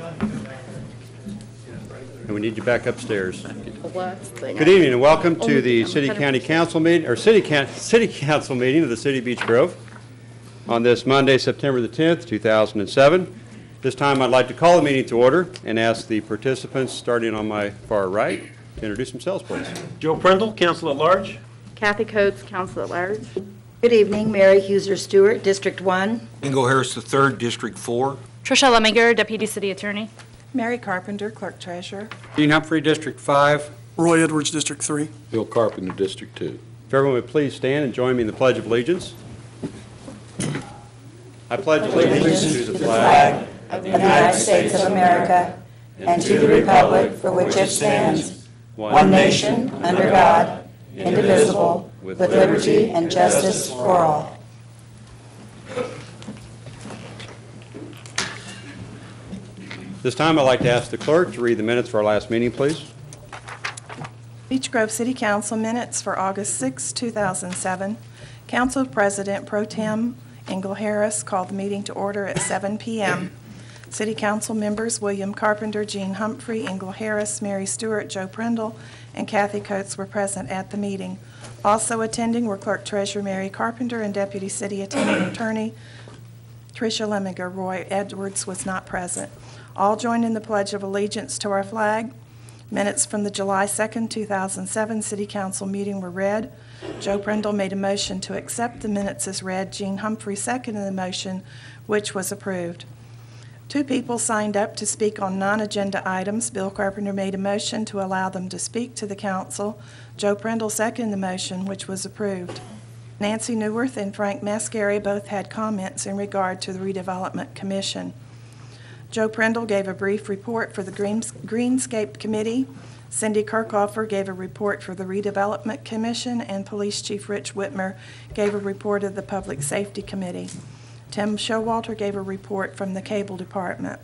And we need you back upstairs. Good Good evening and welcome to the City County Council meeting, or City Council meeting of the City of Beech Grove on this Monday, September the 10th, 2007. This time I'd like to call the meeting to order and ask the participants, starting on my far right, to introduce themselves, please. Joe Prindle, Council at Large. Kathy Coates, Council at Large. Good evening, Mary Huser Stewart, District 1. Ingo Harris III, District 4. Tricia Lemminger, Deputy City Attorney. Mary Carpenter, Clerk Treasurer. Dean Humphrey, District 5. Roy Edwards, District 3. Bill Carpenter, District 2. If everyone would please stand and join me in the Pledge of Allegiance. I pledge allegiance to the flag of the United States of America and to the republic for which it stands, one nation, under God, indivisible, with liberty and justice for all. This time I'd like to ask the clerk to read the minutes for our last meeting, please. Beech Grove City Council minutes for August 6, 2007. Council President Pro Tem Ingle Harris called the meeting to order at 7 p.m. City Council members William Carpenter, Jean Humphrey, Ingle Harris, Mary Stewart, Joe Prindle, and Kathy Coates were present at the meeting. Also attending were Clerk Treasurer Mary Carpenter and Deputy City Attorney Tricia Lemminger. Roy Edwards was not present. All joined in the Pledge of Allegiance to our flag. Minutes from the July 2, 2007 City Council meeting were read. Joe Prindle made a motion to accept the minutes as read. Jean Humphrey seconded the motion, which was approved. 2 people signed up to speak on non-agenda items. Bill Carpenter made a motion to allow them to speak to the council. Joe Prindle seconded the motion, which was approved. Nancy Neuwirth and Frank Mascari both had comments in regard to the Redevelopment Commission. Joe Prindle gave a brief report for the Greenscape Committee. Cindy Kirkhofer gave a report for the Redevelopment Commission, and Police Chief Rich Whitmer gave a report of the Public Safety Committee. Tim Showalter gave a report from the Cable Department.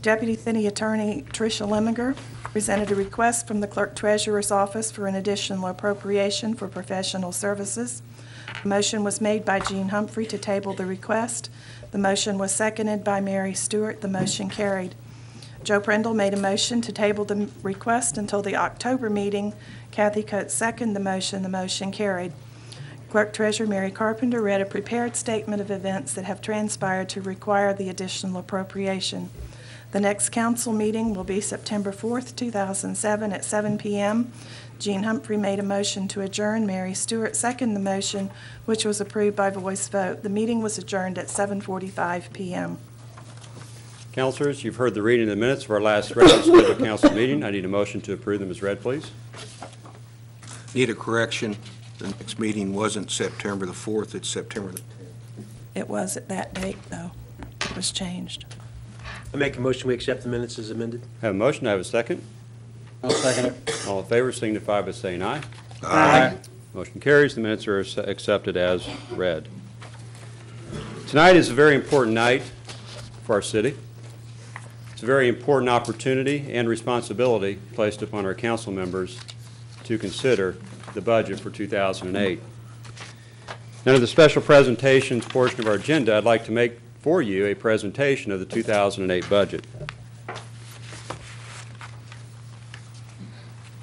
Deputy City Attorney Tricia Lemminger presented a request from the Clerk Treasurer's Office for an additional appropriation for professional services. A motion was made by Jean Humphrey to table the request. The motion was seconded by Mary Stewart. The motion carried. Joe Prindle made a motion to table the request until the October meeting. Kathy Coates seconded the motion. The motion carried. Clerk Treasurer Mary Carpenter read a prepared statement of events that have transpired to require the additional appropriation. The next council meeting will be September 4th, 2007 at 7 p.m. Jean Humphrey made a motion to adjourn. Mary Stewart seconded the motion, which was approved by voice vote. The meeting was adjourned at 7:45 p.m. Councilors, you've heard the reading of the minutes of our last regular scheduled council meeting. I need a motion to approve them as read, please. Need a correction. The next meeting wasn't September the 4th, it's September the 10th. It was at that date, though. It was changed. I make a motion we accept the minutes as amended. I have a motion. I have a second. I'll second it. All in favor signify by saying aye. Aye. Motion carries. The minutes are accepted as read. Tonight is a very important night for our city. It's a very important opportunity and responsibility placed upon our council members to consider the budget for 2008. Under the special presentations portion of our agenda, I'd like to make for you a presentation of the 2008 budget.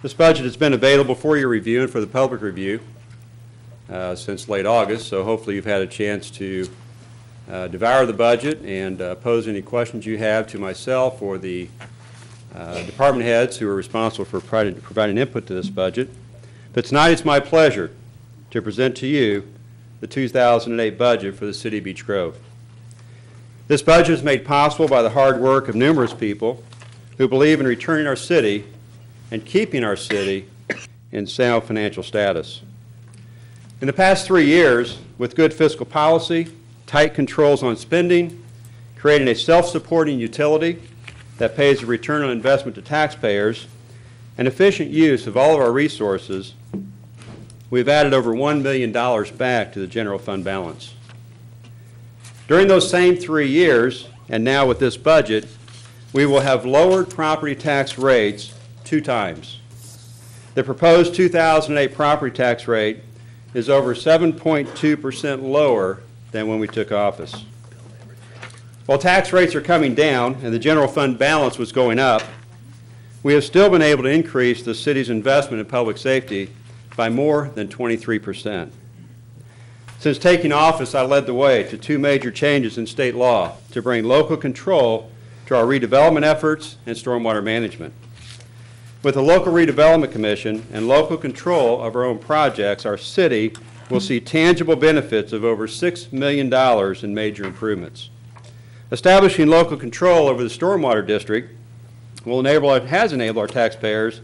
This budget has been available for your review and for the public review since late August, so hopefully you've had a chance to devour the budget and pose any questions you have to myself or the department heads who are responsible for providing input to this budget. But tonight it's my pleasure to present to you the 2008 budget for the City of Beech Grove. This budget is made possible by the hard work of numerous people who believe in returning our city and keeping our city in sound financial status. In the past 3 years, with good fiscal policy, tight controls on spending, creating a self-supporting utility that pays a return on investment to taxpayers, and efficient use of all of our resources, we've added over $1 million back to the general fund balance. During those same 3 years, and now with this budget, we will have lowered property tax rates 2 times. The proposed 2008 property tax rate is over 7.2% lower than when we took office. While tax rates are coming down and the general fund balance was going up, we have still been able to increase the city's investment in public safety by more than 23%. Since taking office, I led the way to 2 major changes in state law to bring local control to our redevelopment efforts and stormwater management. With the Local Redevelopment Commission and local control of our own projects, our city will see tangible benefits of over $6 million in major improvements. Establishing local control over the stormwater district has enabled our taxpayers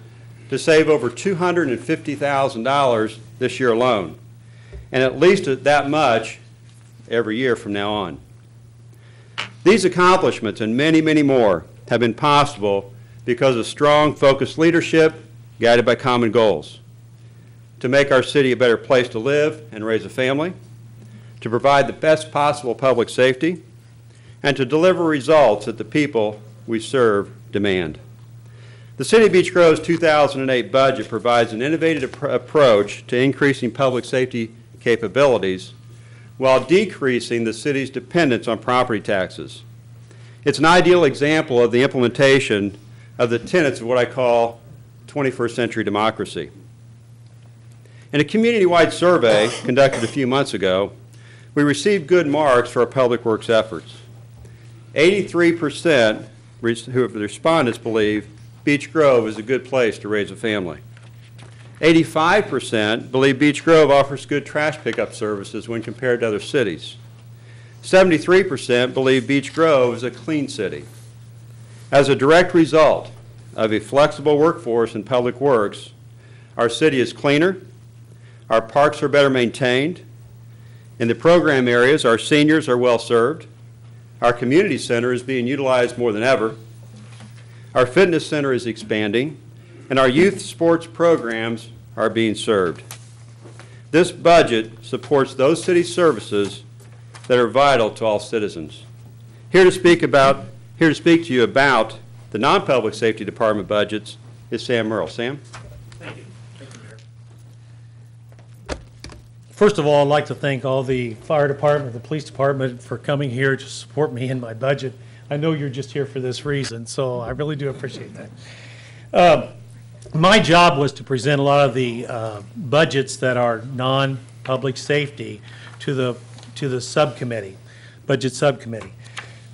to save over $250,000 this year alone, and at least that much every year from now on. These accomplishments and many, many more have been possible because of strong, focused leadership guided by common goals: to make our city a better place to live and raise a family, to provide the best possible public safety, and to deliver results that the people we serve demand. The City of Beech Grove's 2008 budget provides an innovative approach to increasing public safety capabilities while decreasing the city's dependence on property taxes. It's an ideal example of the implementation of the tenets of what I call 21st century democracy. In a community-wide survey conducted a few months ago, we received good marks for our public works efforts. 83% of the respondents believe Beech Grove is a good place to raise a family. 85% believe Beech Grove offers good trash pickup services when compared to other cities. 73% believe Beech Grove is a clean city. As a direct result of a flexible workforce in public works, our city is cleaner, our parks are better maintained, in the program areas our seniors are well served, our community center is being utilized more than ever, our fitness center is expanding, and our youth sports programs are being served. This budget supports those city services that are vital to all citizens. Here to speak to you about the non-public safety department budgets is Sam Merle. Sam? Thank you. Thank you, Mayor. First of all, I'd like to thank all the fire department, the police department for coming here to support me in my budget. I know you're just here for this reason, so I really do appreciate that. My job was to present a lot of the budgets that are non-public safety to the subcommittee, budget subcommittee.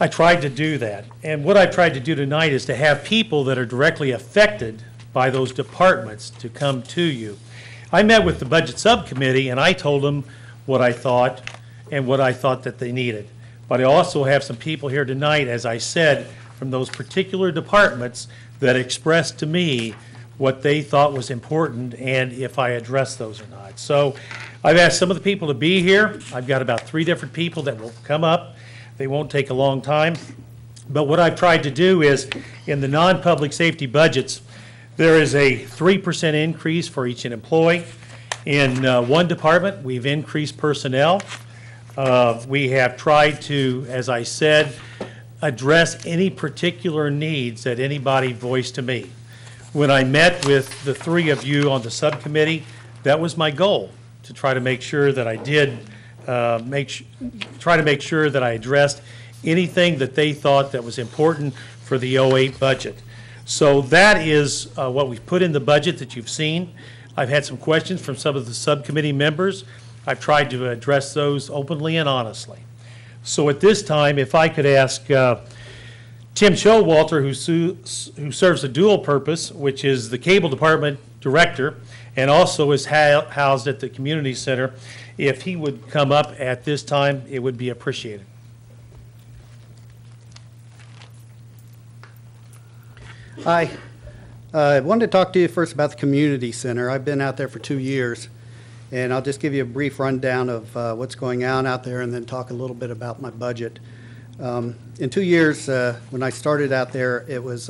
I tried to do that, and what I've tried to do tonight is to have people that are directly affected by those departments to come to you. I met with the budget subcommittee and I told them what I thought and what I thought that they needed. But I also have some people here tonight, as I said, from those particular departments that expressed to me what they thought was important and if I addressed those or not. So I've asked some of the people to be here. I've got about 3 different people that will come up. They won't take a long time. But what I've tried to do is, in the non-public safety budgets, there is a 3% increase for each employee. In one department, we've increased personnel. We have tried to, as I said, address any particular needs that anybody voiced to me. When I met with the 3 of you on the subcommittee, that was my goal, to try to make sure that I did try to make sure that I addressed anything that they thought that was important for the 08 budget. So that is what we've put in the budget that you've seen. I've had some questions from some of the subcommittee members. I've tried to address those openly and honestly. So at this time, if I could ask Tim Showalter, who serves a dual purpose, which is the cable department director, and also is housed at the community center, if he would come up at this time, it would be appreciated. Hi. I wanted to talk to you first about the community center. I've been out there for 2 years, and I'll just give you a brief rundown of what's going on out there and then talk a little bit about my budget. In 2 years, when I started out there, it was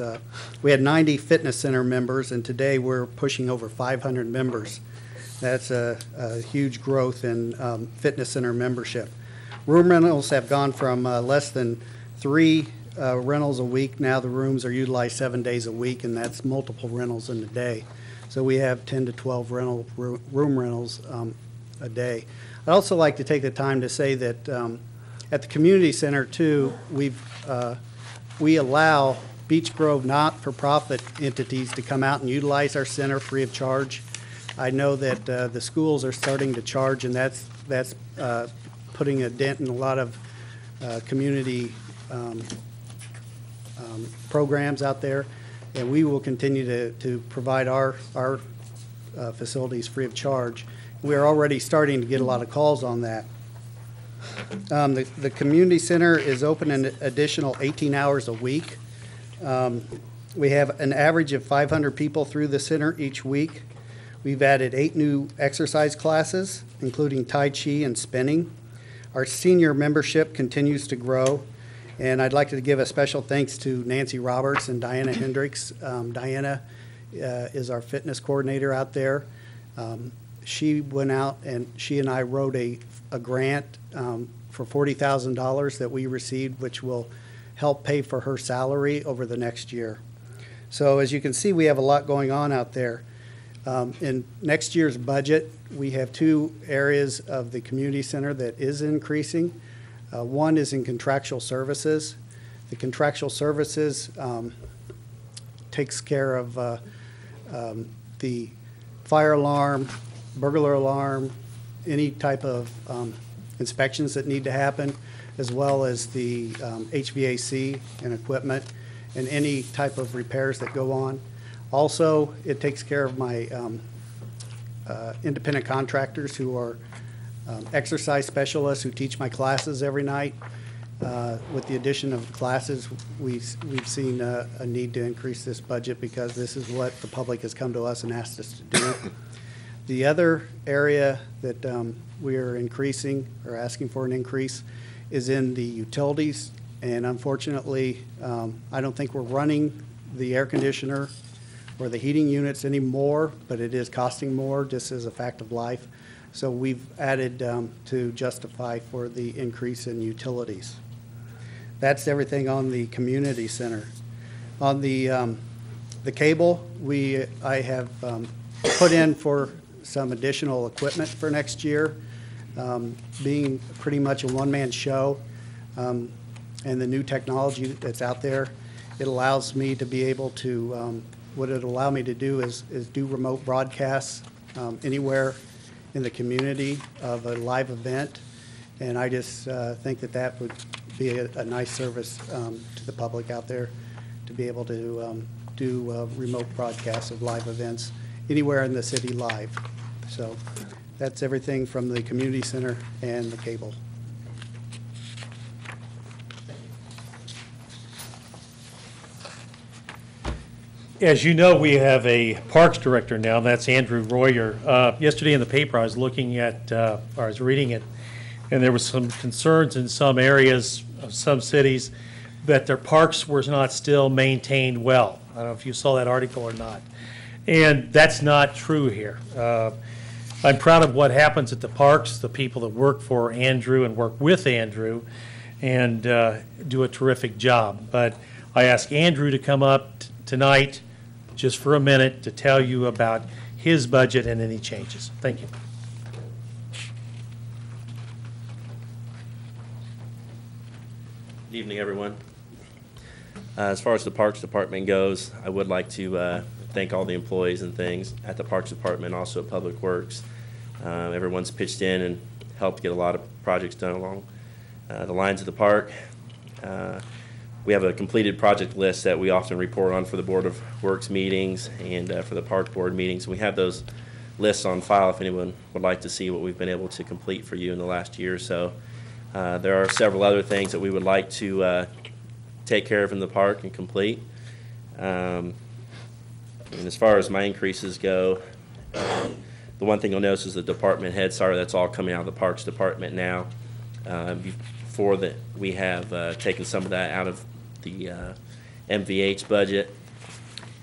we had 90 fitness center members, and today we're pushing over 500 members. That's a huge growth in fitness center membership. Room rentals have gone from less than 3 rentals a week. Now the rooms are utilized 7 days a week, and that's multiple rentals in a day. So we have 10 to 12 room rentals a day. I'd also like to take the time to say that At the community center too, we allow Beech Grove not-for-profit entities to come out and utilize our center free of charge. I know that the schools are starting to charge, and that's putting a dent in a lot of community programs out there, and we will continue to provide our facilities free of charge. We're already starting to get a lot of calls on that. The community center is open an additional 18 hours a week. We have an average of 500 people through the center each week. We've added 8 new exercise classes, including Tai Chi and spinning. Our senior membership continues to grow, and I'd like to give a special thanks to Nancy Roberts and Diana Hendricks. Diana is our fitness coordinator out there. She went out and she and I wrote a grant for $40,000 that we received, which will help pay for her salary over the next year. So as you can see, we have a lot going on out there. In next year's budget, we have 2 areas of the community center that is increasing. One is in contractual services. The contractual services takes care of the fire alarm, burglar alarm, any type of inspections that need to happen, as well as the HVAC and equipment and any type of repairs that go on. Also, it takes care of my independent contractors who are exercise specialists who teach my classes every night. With the addition of classes, we've seen a need to increase this budget because this is what the public has come to us and asked us to do. The other area that we are increasing or asking for an increase is in the utilities, and unfortunately, I don't think we're running the air conditioner or the heating units anymore, but it is costing more just as a fact of life. So we've added to justify for the increase in utilities. That's everything on the community center. On the cable, I have put in for some additional equipment for next year. Being pretty much a one-man show, and the new technology that's out there, it allows me to be able to, what it allow me to do is do remote broadcasts anywhere in the community of a live event, and I just think that would be a nice service to the public out there to be able to do remote broadcasts of live events anywhere in the city live. So that's everything from the community center and the cable. As you know, we have a Parks Director now, and that's Andrew Royer. Yesterday in the paper, I was looking at, or I was reading it, and there was some concerns in some areas of some cities that their parks were not still maintained well. I don't know if you saw that article or not. And that's not true here. I'm proud of what happens at the parks, the people that work for Andrew and work with Andrew, and do a terrific job. But I asked Andrew to come up tonight just for a minute to tell you about his budget and any changes. Thank you. Good evening, everyone. As far as the Parks Department goes, I would like to thank all the employees and things at the Parks Department, also at Public Works. Everyone's pitched in and helped get a lot of projects done along the lines of the park. We have a completed project list that we often report on for the Board of Works meetings and for the Park Board meetings. We have those lists on file if anyone would like to see what we've been able to complete for you in the last year or so. There are several other things that we would like to take care of in the park and complete. And as far as my increases go, the one thing you'll notice is the department head. Sorry, that's all coming out of the Parks Department now. Before that, we have taken some of that out of the MVH budget,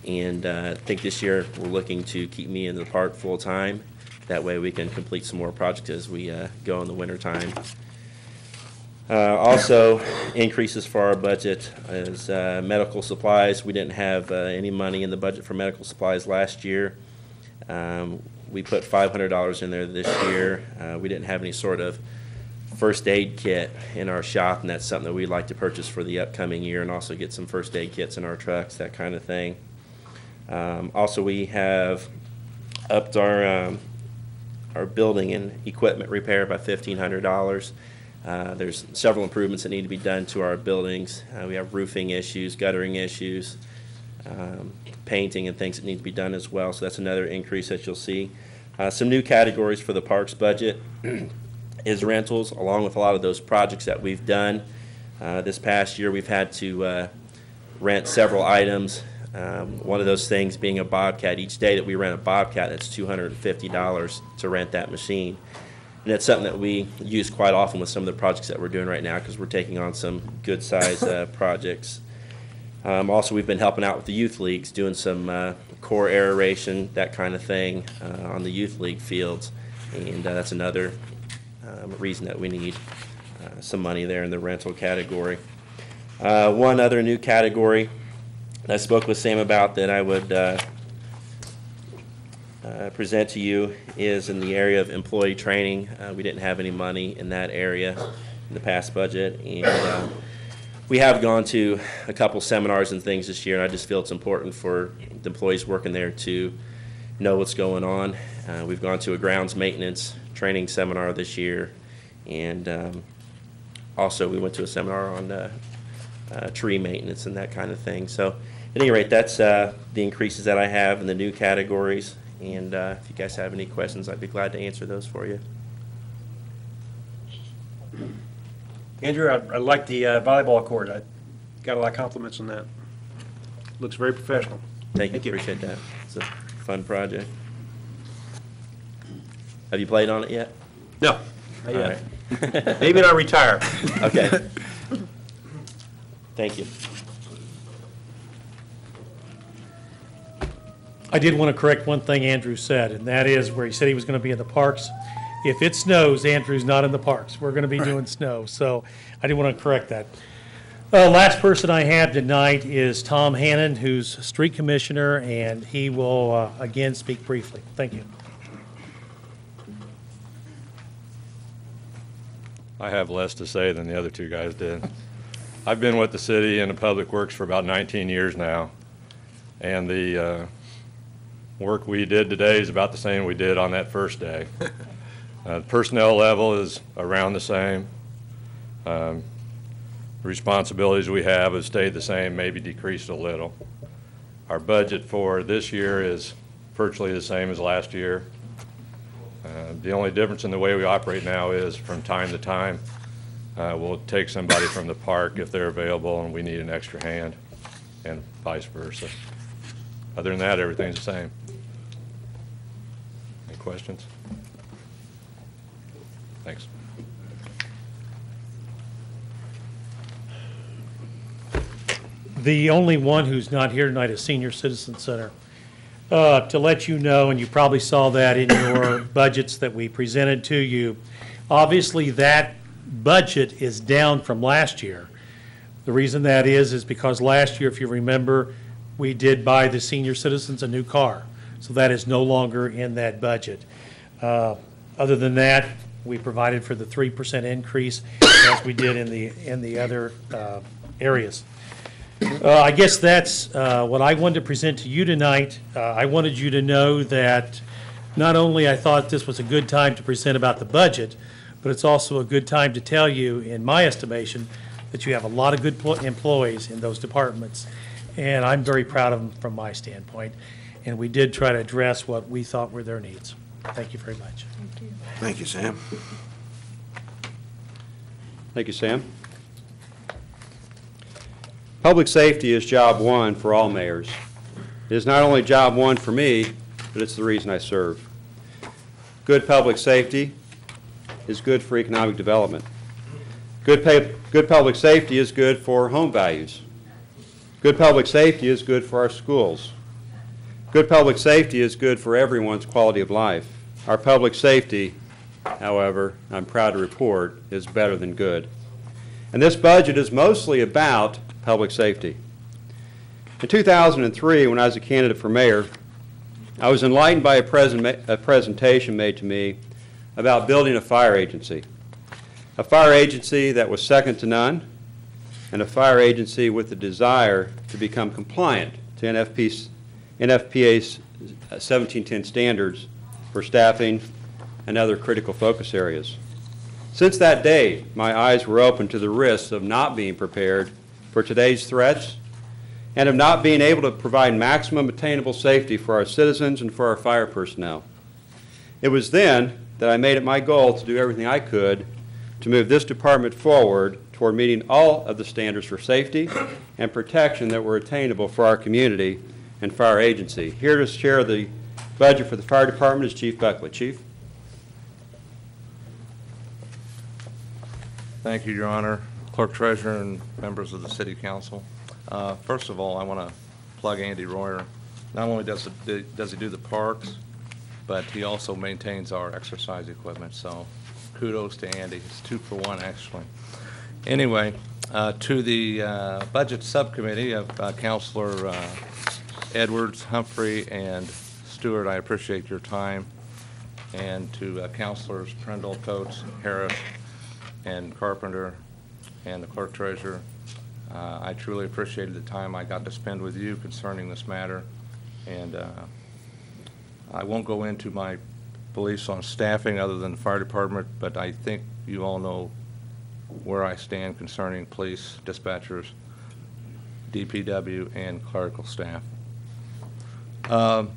and I think this year we're looking to keep me in the park full time. That way we can complete some more projects as we go in the winter time. Also, increases for our budget is medical supplies. We didn't have any money in the budget for medical supplies last year. We put $500 in there this year. We didn't have any sort of first aid kit in our shop, and that's something that we'd like to purchase for the upcoming year, and also get some first aid kits in our trucks, that kind of thing. Also, we have upped our building and equipment repair by $1,500. There's several improvements that need to be done to our buildings. We have roofing issues, guttering issues, painting and things that need to be done as well, so that's another increase that you'll see. Some new categories for the parks budget is rentals, along with a lot of those projects that we've done. This past year, we've had to rent several items. One of those things being a Bobcat. Each day that we rent a Bobcat, that's $250 to rent that machine. And that's something that we use quite often with some of the projects that we're doing right now, because we're taking on some good-sized projects. Also, we've been helping out with the youth leagues, doing some core aeration, that kind of thing, on the youth league fields. And that's another reason that we need some money there in the rental category. One other new category that I spoke with Sam about that I would present to you is in the area of employee training. We didn't have any money in that area in the past budget, and we have gone to a couple seminars and things this year, and I just feel it's important for the employees working there to know what's going on. We've gone to a grounds maintenance training seminar this year, and also we went to a seminar on tree maintenance and that kind of thing. So at any rate, that's the increases that I have in the new categories, and if you guys have any questions, I'd be glad to answer those for you. Andrew, I like the volleyball court. I got a lot of compliments on that. Looks very professional. Thank you. Appreciate that. It's a fun project. Have you played on it yet? No, not All yet. right. Maybe when I retire. Okay. Thank you. I did want to correct one thing Andrew said, and that is where he said he was going to be in the parks. If it snows, Andrew's not in the parks. We're going to be doing snow, so I did want to correct that. Last person I have tonight is Tom Hannon, who's street commissioner, and he will, again, speak briefly. Thank you. I have less to say than the other two guys did. I've been with the city and the public works for about 19 years now, and the work we did today is about the same we did on that first day. The personnel level is around the same. The responsibilities we have have stayed the same, maybe decreased a little. Our budget for this year is virtually the same as last year. The only difference in the way we operate now is from time to time, we'll take somebody from the park if they're available and we need an extra hand, and vice versa. Other than that, everything's the same. Any questions? Thanks. The only one who's not here tonight is Senior Citizen Center. To let you know, and you probably saw that in your budgets that we presented to you, obviously that budget is down from last year. The reason that is because last year, if you remember, we did buy the senior citizens a new car. So that is no longer in that budget. Other than that, we provided for the 3% increase as we did in the other areas. I guess that's what I wanted to present to you tonight. I wanted you to know that not only I thought this was a good time to present about the budget, but it's also a good time to tell you, in my estimation, that you have a lot of good employees in those departments, and I'm very proud of them from my standpoint. And we did try to address what we thought were their needs. Thank you very much. Thank you. Thank you, Sam. Thank you, Sam. Public safety is job one for all mayors. It is not only job one for me, but it's the reason I serve. Good public safety is good for economic development. Good public safety is good for home values. Good public safety is good for our schools. Good public safety is good for everyone's quality of life. Our public safety, however, I'm proud to report, is better than good. And this budget is mostly about public safety. In 2003, when I was a candidate for mayor, I was enlightened by a presentation made to me about building a fire agency. a fire agency that was second to none, and a fire agency with the desire to become compliant to NFPA's 1710 standards for staffing and other critical focus areas. Since that day, my eyes were open to the risks of not being prepared for today's threats and of not being able to provide maximum attainable safety for our citizens and for our fire personnel. It was then that I made it my goal to do everything I could to move this department forward toward meeting all of the standards for safety and protection that were attainable for our community and fire agency. Here to share the budget for the fire department is Chief Buckley. Chief? Thank you, Your Honor, Clerk Treasurer, and members of the City Council. First of all, I want to plug Andy Royer. Not only does he do the parks, but he also maintains our exercise equipment. So kudos to Andy. It's 2 for 1, actually. Anyway, to the Budget Subcommittee of Councilor Edwards, Humphrey, and Stewart, I appreciate your time. And to Councilors Prendall, Coates, Harris, and Carpenter, and the Clerk Treasurer, I truly appreciated the time I got to spend with you concerning this matter. And I won't go into my beliefs on staffing other than the fire department, but I think you all know where I stand concerning police, dispatchers, DPW, and clerical staff. I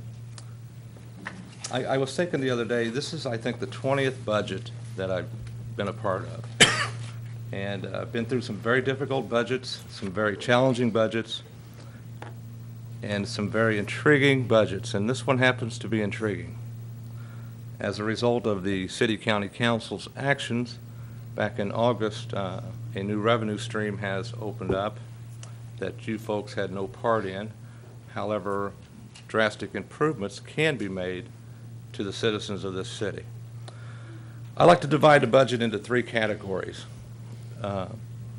was thinking the other day, this is, I think, the 20th budget that I've been a part of. And I've been through some very difficult budgets, some very challenging budgets, and some very intriguing budgets. And this one happens to be intriguing. As a result of the City County Council's actions, back in August, a new revenue stream has opened up that you folks had no part in. However, drastic improvements can be made to the citizens of this city. I like to divide the budget into 3 categories.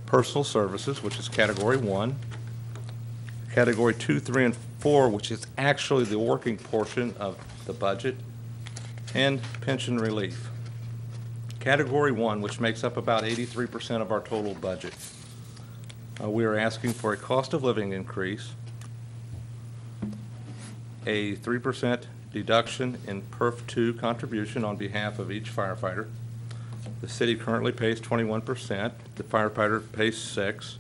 Personal services, which is category 1, category 2, 3, and 4, which is actually the working portion of the budget, and pension relief. Category 1, which makes up about 83% of our total budget. We are asking for a cost of living increase, a 3% deduction in PERF 2 contribution on behalf of each firefighter. The city currently pays 21%. The firefighter pays 6%.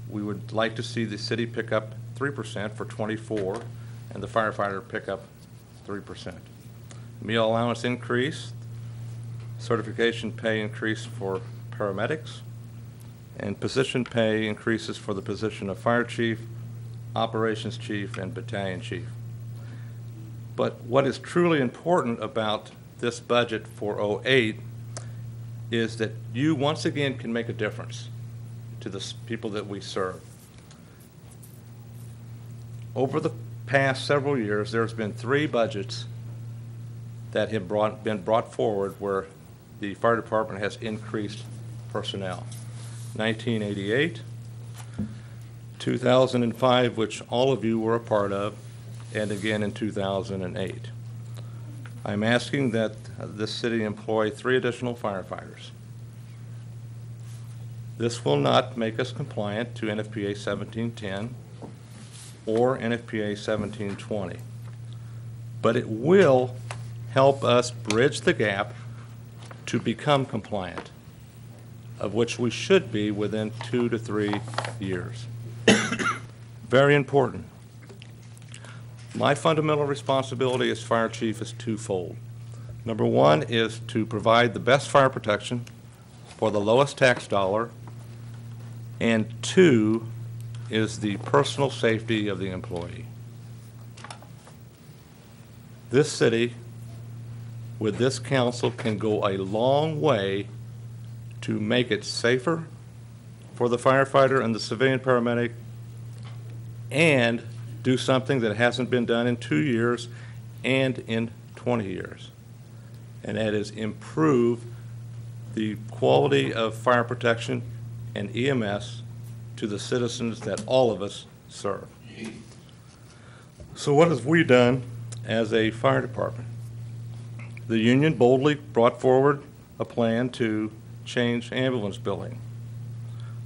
We would like to see the city pick up 3% for 24, and the firefighter pick up 3%. Meal allowance increase, certification pay increase for paramedics, and position pay increases for the position of fire chief, operations chief, and battalion chief. But what is truly important about this budget for '08 is that you once again can make a difference to the people that we serve. Over the past several years, there's been 3 budgets that have been brought forward where the fire department has increased personnel. 1988, 2005, which all of you were a part of, and again in 2008. I'm asking that this city employ 3 additional firefighters. This will not make us compliant to NFPA 1710 or NFPA 1720, but it will help us bridge the gap to become compliant, of which we should be within 2 to 3 years. Very important. My fundamental responsibility as fire chief is twofold. Number 1 is to provide the best fire protection for the lowest tax dollar, and 2 is the personal safety of the employee. This city, with this council, can go a long way to make it safer for the firefighter and the civilian paramedic, and do something that hasn't been done in 2 years and in 20 years. And that is improve the quality of fire protection and EMS to the citizens that all of us serve. So what have we done as a fire department? The union boldly brought forward a plan to change ambulance billing.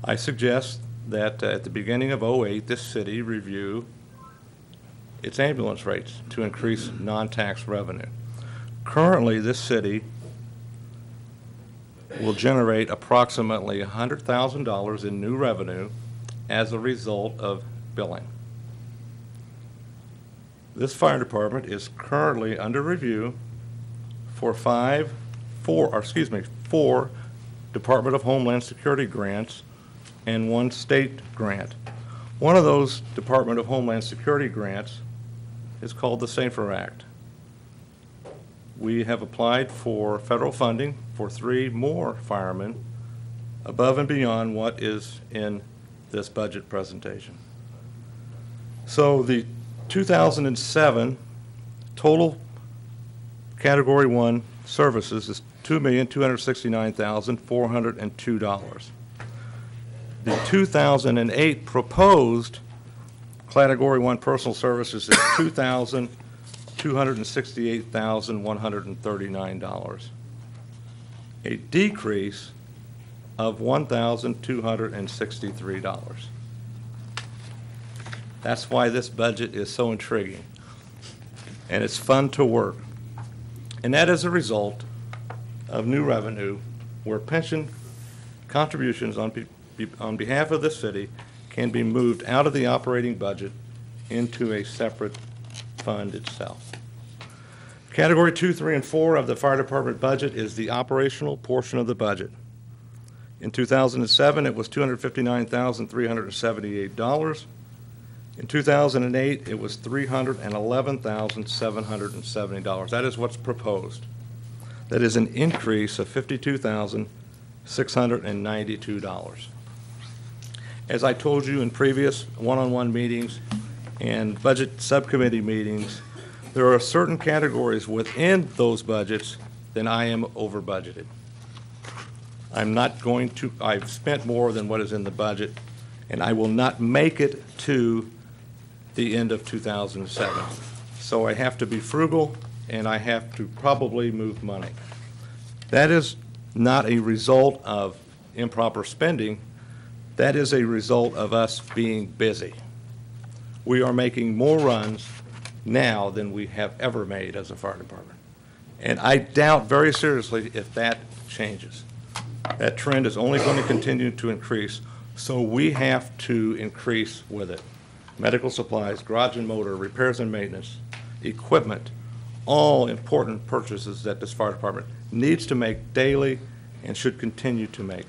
I suggest that at the beginning of '08, this city review its ambulance rates to increase non-tax revenue. Currently, this city will generate approximately $100,000 in new revenue as a result of billing. This fire department is currently under review for four Department of Homeland Security grants and one state grant. One of those Department of Homeland Security grants is called the SAFER Act. We have applied for federal funding for 3 more firemen above and beyond what is in this budget presentation. So the 2007 total Category 1 services is $2,269,402. The 2008 proposed Category 1 personal services is $2,268,139, a decrease of $1,263. That's why this budget is so intriguing, and it's fun to work. And that is a result of new revenue where pension contributions on behalf of the city can be moved out of the operating budget into a separate fund itself. Category 2, 3, and 4 of the fire department budget is the operational portion of the budget. In 2007, it was $259,378. In 2008, it was $311,770. That is what's proposed. That is an increase of $52,692. As I told you in previous one-on-one meetings and budget subcommittee meetings, there are certain categories within those budgets that I am over budgeted. I've spent more than what is in the budget, and I will not make it to the end of 2007. So I have to be frugal, and I have to probably move money. That is not a result of improper spending. That is a result of us being busy. We are making more runs now than we have ever made as a fire department. And I doubt very seriously if that changes. That trend is only going to continue to increase, so we have to increase with it. Medical supplies, garage and motor, repairs and maintenance, equipment, all important purchases that this fire department needs to make daily and should continue to make.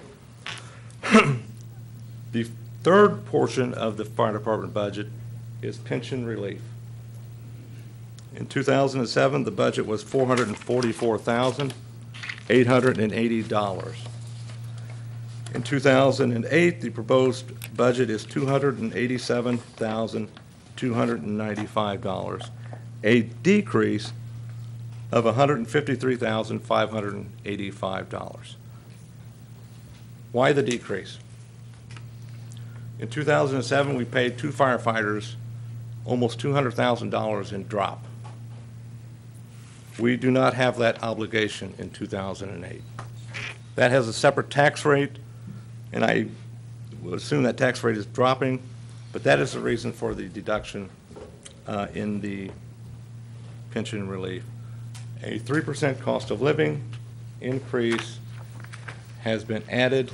The third portion of the fire department budget is pension relief. In 2007, the budget was $444,880. In 2008, the proposed budget is $287,295, a decrease of $153,585. Why the decrease? In 2007, we paid 2 firefighters almost $200,000 in drop. We do not have that obligation in 2008. That has a separate tax rate, and I will assume that tax rate is dropping, but that is the reason for the deduction in the pension relief. A 3% cost of living increase has been added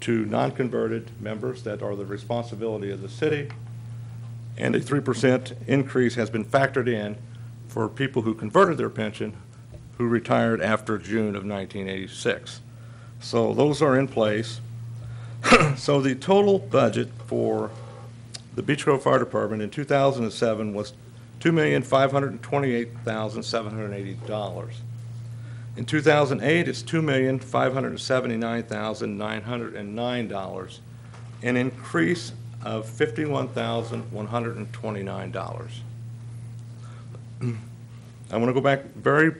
to non-converted members that are the responsibility of the city, and a 3% increase has been factored in for people who converted their pension who retired after June of 1986. So those are in place. So the total budget for the Beech Grove Fire Department in 2007 was $2,528,780. In 2008, it's $2,579,909, an increase of $51,129. I want to go back very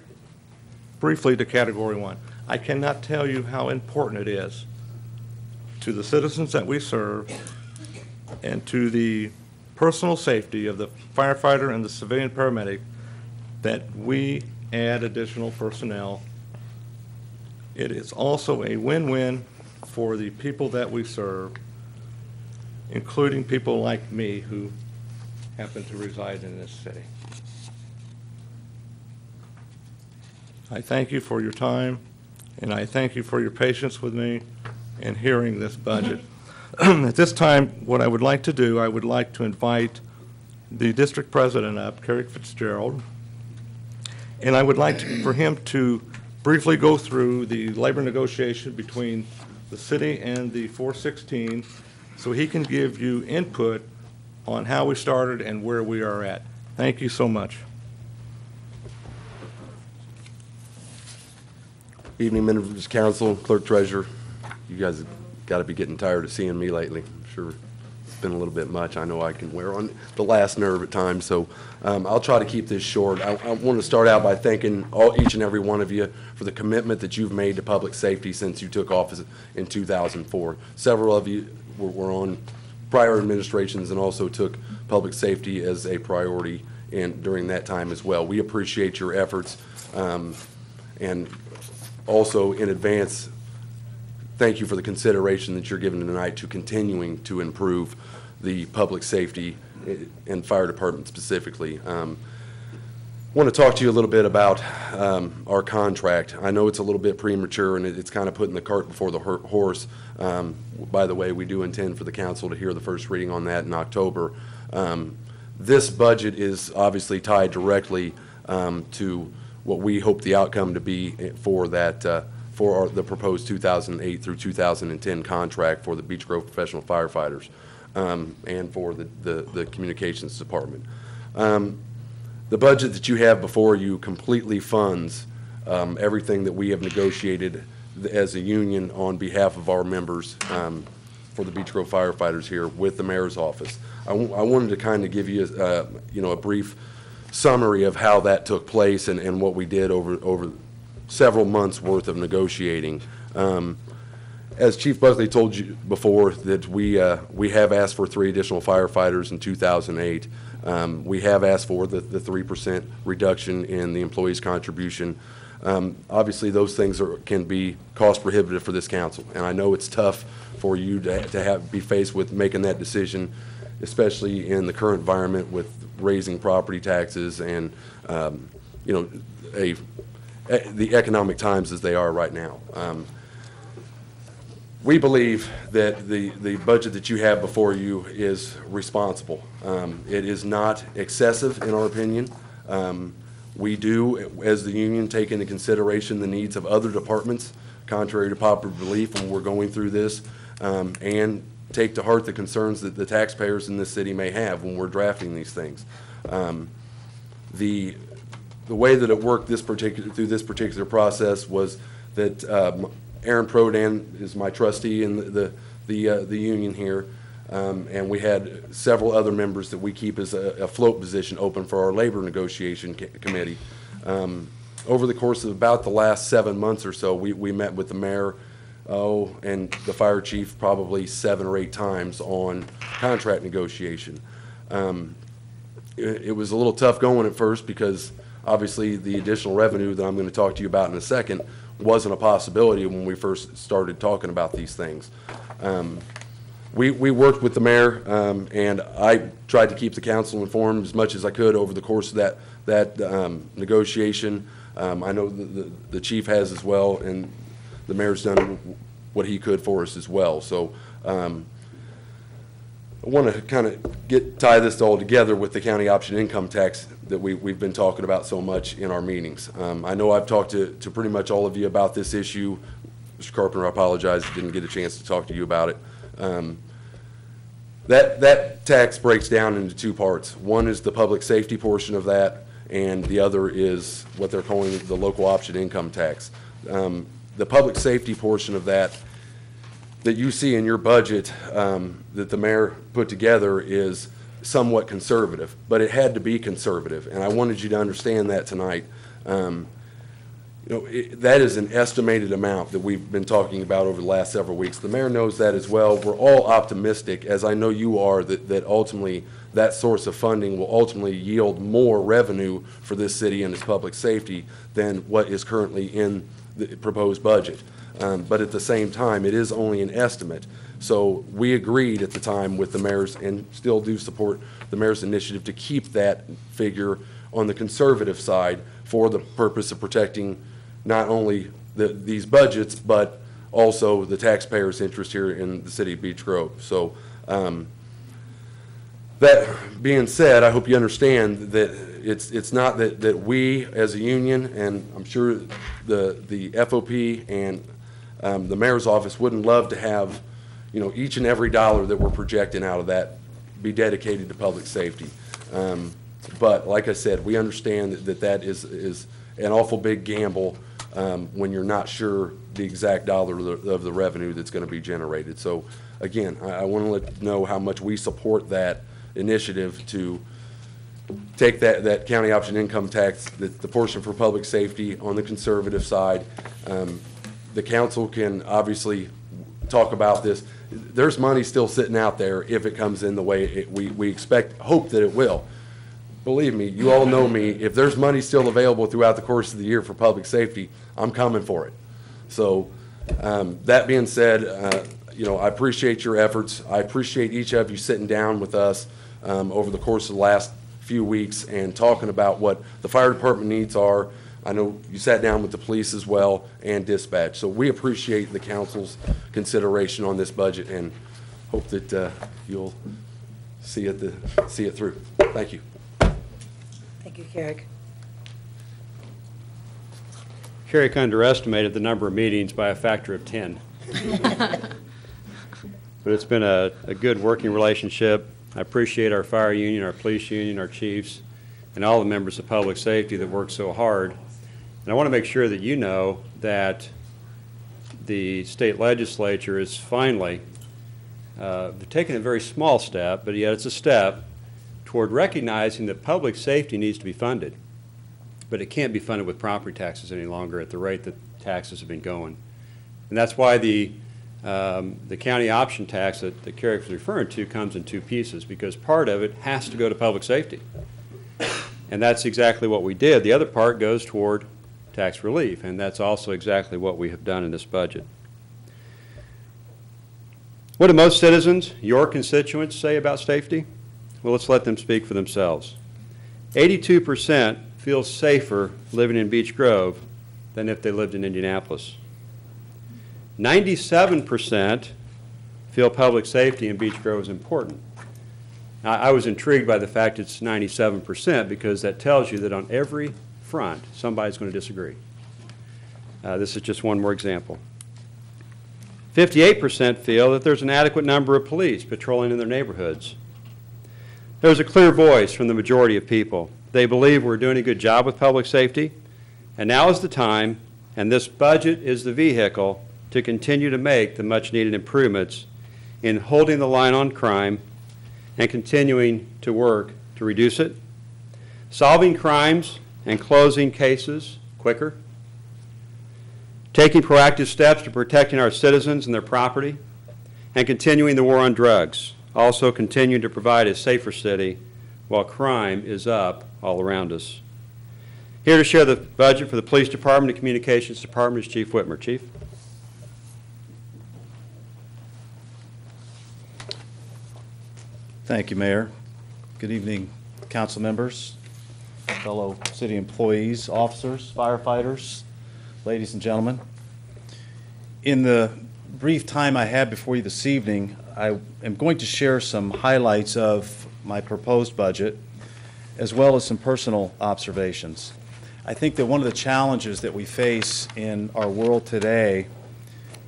briefly to Category 1. I cannot tell you how important it is to the citizens that we serve and to the personal safety of the firefighter and the civilian paramedic that we add additional personnel it is also a win-win for the people that we serve, including people like me who happen to reside in this city. I thank you for your time, and I thank you for your patience with me in hearing this budget. At this time, what I would like to do, I would like to invite the district president up, Kerry Fitzgerald, and I would like for him to briefly go through the labor negotiation between the city and the 416 so he can give you input on how we started and where we are at. Thank you so much. Evening, members of council, clerk treasurer. You guys have got to be getting tired of seeing me lately. I'm sure it's been a little bit much. I know I can wear on the last nerve at times, so I'll try to keep this short. I want to start out by thanking each and every one of you for the commitment that you've made to public safety since you took office in 2004. Several of you were on prior administrations and also took public safety as a priority during that time as well. We appreciate your efforts, and also in advance, thank you for the consideration that you're giving tonight to continuing to improve the public safety and fire department specifically. I want to talk to you a little bit about our contract. I know it's a little bit premature and it's kind of putting the cart before the horse. By the way, we do intend for the council to hear the first reading on that in October. This budget is obviously tied directly to what we hope the outcome to be for that the proposed 2008 through 2010 contract for the Beech Grove professional firefighters and for the communications department. The budget that you have before you completely funds everything that we have negotiated as a union on behalf of our members for the Beech Grove firefighters here with the mayor's office. I wanted to kind of give you a brief summary of how that took place and what we did over several months worth of negotiating. As Chief Buckley told you before, that we have asked for 3 additional firefighters in 2008. We have asked for the 3% reduction in the employees' contribution. Obviously, those things can be cost prohibitive for this council, and I know it's tough for you to be faced with making that decision, especially in the current environment with raising property taxes and the economic times as they are right now. We believe that the budget that you have before you is responsible. It is not excessive in our opinion. We do, as the union, take into consideration the needs of other departments, contrary to popular belief when we're going through this, and take to heart the concerns that the taxpayers in this city may have when we're drafting these things. The way that it worked through this particular process was that Aaron Prodan is my trustee in the union here, and we had several other members that we keep as a float position open for our labor negotiation committee. Over the course of about the last 7 months or so, we met with the mayor and the fire chief probably 7 or 8 times on contract negotiation. It was a little tough going at first because obviously the additional revenue that I'm going to talk to you about in a second wasn't a possibility when we first started talking about these things. We worked with the mayor, and I tried to keep the council informed as much as I could over the course of that negotiation. I know the chief has as well, and the mayor's done what he could for us as well. So I want to kind of tie this all together with the county option income tax that we've been talking about so much in our meetings. I know I've talked to pretty much all of you about this issue. Mr. Carpenter, I apologize, didn't get a chance to talk to you about it. That tax breaks down into 2 parts. One is the public safety portion of that, and the other is what they're calling the local option income tax. The public safety portion of that you see in your budget that the mayor put together is somewhat conservative, but it had to be conservative, and I wanted you to understand that tonight. That is an estimated amount that we've been talking about over the last several weeks. The mayor knows that as well. We're all optimistic, as I know you are, that ultimately that source of funding will ultimately yield more revenue for this city and its public safety than what is currently in the proposed budget. But at the same time, it is only an estimate. So we agreed at the time with the mayor's, and still do support the mayor's initiative, to keep that figure on the conservative side for the purpose of protecting not only these budgets, but also the taxpayers' interest here in the city of Beech Grove. So that being said, I hope you understand that it's not that we as a union, and I'm sure the FOP and the mayor's office wouldn't love to have, you know, each and every dollar that we're projecting out of that be dedicated to public safety. But like I said, we understand that is an awful big gamble when you're not sure the exact dollar of the revenue that's going to be generated. So again, I want to let you know how much we support that initiative to take that county option income tax, the portion for public safety on the conservative side. The council can obviously talk about this. There's money still sitting out there if it comes in the way we hope that it will. Believe me, you all know me, if there's money still available throughout the course of the year for public safety, I'm coming for it. So that being said, you know, I appreciate your efforts. I appreciate each of you sitting down with us over the course of the last few weeks and talking about what the fire department needs are. I know you sat down with the police as well and dispatch. So we appreciate the council's consideration on this budget and hope that you'll see it through. Thank you. Thank you, Carrick. Carrick underestimated the number of meetings by a factor of 10. But it's been a good working relationship. I appreciate our fire union, our police union, our chiefs, and all the members of public safety that work so hard. And I want to make sure that you know that the state legislature is finally taking a very small step, but yet it's a step toward recognizing that public safety needs to be funded. But it can't be funded with property taxes any longer at the rate that taxes have been going. And that's why the county option tax that Carrick was referring to comes in two pieces, because part of it has to go to public safety. And that's exactly what we did. The other part goes toward tax relief, and that's also exactly what we have done in this budget. What do most citizens, your constituents, say about safety? Well, let's let them speak for themselves. 82% feel safer living in Beech Grove than if they lived in Indianapolis. 97% feel public safety in Beech Grove is important. Now, I was intrigued by the fact it's 97% because that tells you that on every front, somebody's going to disagree. This is just one more example. 58% feel that there's an adequate number of police patrolling in their neighborhoods. There's a clear voice from the majority of people. They believe we're doing a good job with public safety, and now is the time, and this budget is the vehicle to continue to make the much-needed improvements in holding the line on crime and continuing to work to reduce it, solving crimes and closing cases quicker, taking proactive steps to protecting our citizens and their property, and continuing the war on drugs, also continuing to provide a safer city while crime is up all around us. Here to share the budget for the Police Department and Communications Department is Chief Whitmer. Chief. Thank you, Mayor. Good evening, council members, fellow city employees, officers, firefighters, ladies and gentlemen. In the brief time I have before you this evening, I am going to share some highlights of my proposed budget, as well as some personal observations. I think that one of the challenges that we face in our world today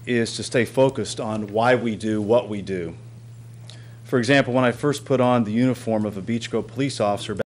is to stay focused on why we do what we do. For example, when I first put on the uniform of a Beech Grove police officer